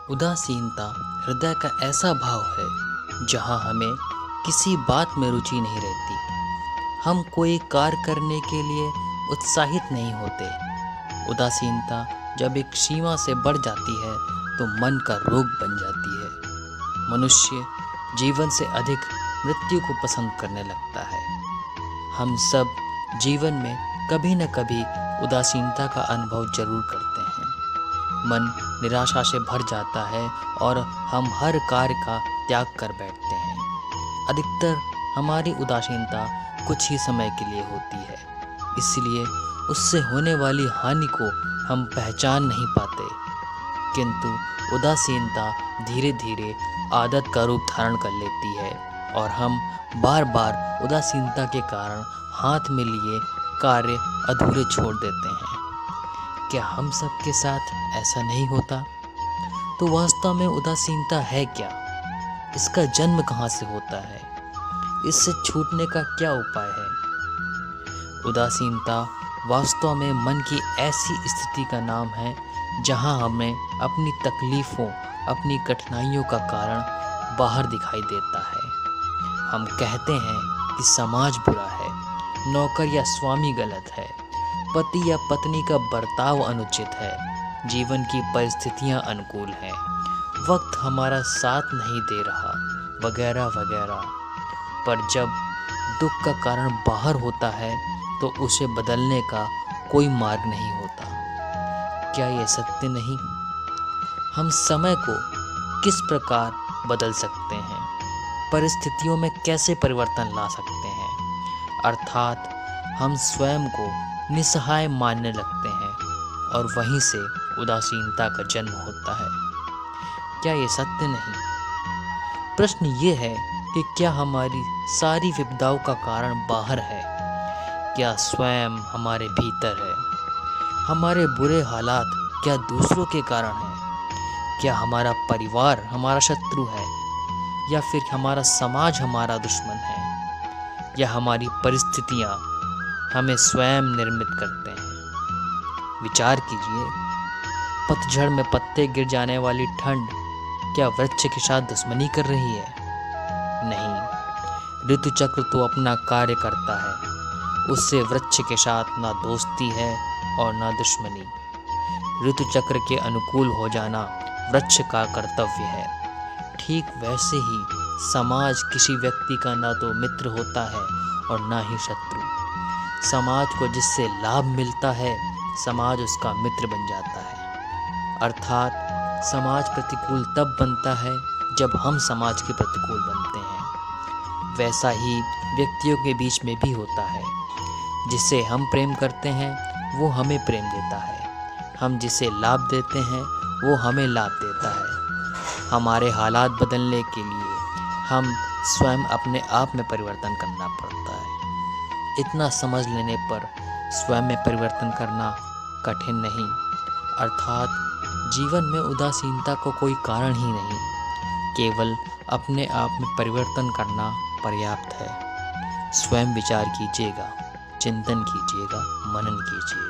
उदासीनता हृदय का ऐसा भाव है जहाँ हमें किसी बात में रुचि नहीं रहती। हम कोई कार्य करने के लिए उत्साहित नहीं होते। उदासीनता जब एक सीमा से बढ़ जाती है तो मन का रोग बन जाती है। मनुष्य जीवन से अधिक मृत्यु को पसंद करने लगता है। हम सब जीवन में कभी न कभी उदासीनता का अनुभव जरूर करते हैं। मन निराशा से भर जाता है और हम हर कार्य का त्याग कर बैठते हैं। अधिकतर हमारी उदासीनता कुछ ही समय के लिए होती है, इसलिए उससे होने वाली हानि को हम पहचान नहीं पाते। किंतु उदासीनता धीरे धीरे आदत का रूप धारण कर लेती है और हम बार बार उदासीनता के कारण हाथ में लिए कार्य अधूरे छोड़ देते हैं। क्या हम सब के साथ ऐसा नहीं होता? तो वास्तव में उदासीनता है क्या? इसका जन्म कहाँ से होता है? इससे छूटने का क्या उपाय है? उदासीनता वास्तव में मन की ऐसी स्थिति का नाम है जहाँ हमें अपनी तकलीफ़ों, अपनी कठिनाइयों का कारण बाहर दिखाई देता है। हम कहते हैं कि समाज बुरा है, नौकर या स्वामी गलत है, पति या पत्नी का बर्ताव अनुचित है, जीवन की परिस्थितियां अनुकूल हैं, वक्त हमारा साथ नहीं दे रहा, वगैरह वगैरह। पर जब दुख का कारण बाहर होता है तो उसे बदलने का कोई मार्ग नहीं होता। क्या ये सत्य नहीं? हम समय को किस प्रकार बदल सकते हैं? परिस्थितियों में कैसे परिवर्तन ला सकते हैं? अर्थात हम स्वयं को निसहाय मानने लगते हैं और वहीं से उदासीनता का जन्म होता है। क्या ये सत्य नहीं? प्रश्न ये है कि क्या हमारी सारी विपदाओं का कारण बाहर है? क्या स्वयं हमारे भीतर है? हमारे बुरे हालात क्या दूसरों के कारण हैं? क्या हमारा परिवार हमारा शत्रु है या फिर हमारा समाज हमारा दुश्मन है? या हमारी परिस्थितियाँ हमें स्वयं निर्मित करते हैं? विचार कीजिए, पतझड़ में पत्ते गिर जाने वाली ठंड क्या वृक्ष के साथ दुश्मनी कर रही है? नहीं, ऋतु चक्र तो अपना कार्य करता है। उससे वृक्ष के साथ ना दोस्ती है और ना दुश्मनी। ऋतु चक्र के अनुकूल हो जाना वृक्ष का कर्तव्य है। ठीक वैसे ही समाज किसी व्यक्ति का ना तो मित्र होता है और ना ही शत्रु। समाज को जिससे लाभ मिलता है, समाज उसका मित्र बन जाता है। अर्थात समाज प्रतिकूल तब बनता है जब हम समाज के प्रतिकूल बनते हैं। वैसा ही व्यक्तियों के बीच में भी होता है। जिसे हम प्रेम करते हैं वो हमें प्रेम देता है। हम जिसे लाभ देते हैं वो हमें लाभ देता है। हमारे हालात बदलने के लिए हम स्वयं अपने आप में परिवर्तन करना पड़ता है। इतना समझ लेने पर स्वयं में परिवर्तन करना कठिन नहीं। अर्थात जीवन में उदासीनता को कोई कारण ही नहीं, केवल अपने आप में परिवर्तन करना पर्याप्त है। स्वयं विचार कीजिएगा, चिंतन कीजिएगा, मनन कीजिएगा।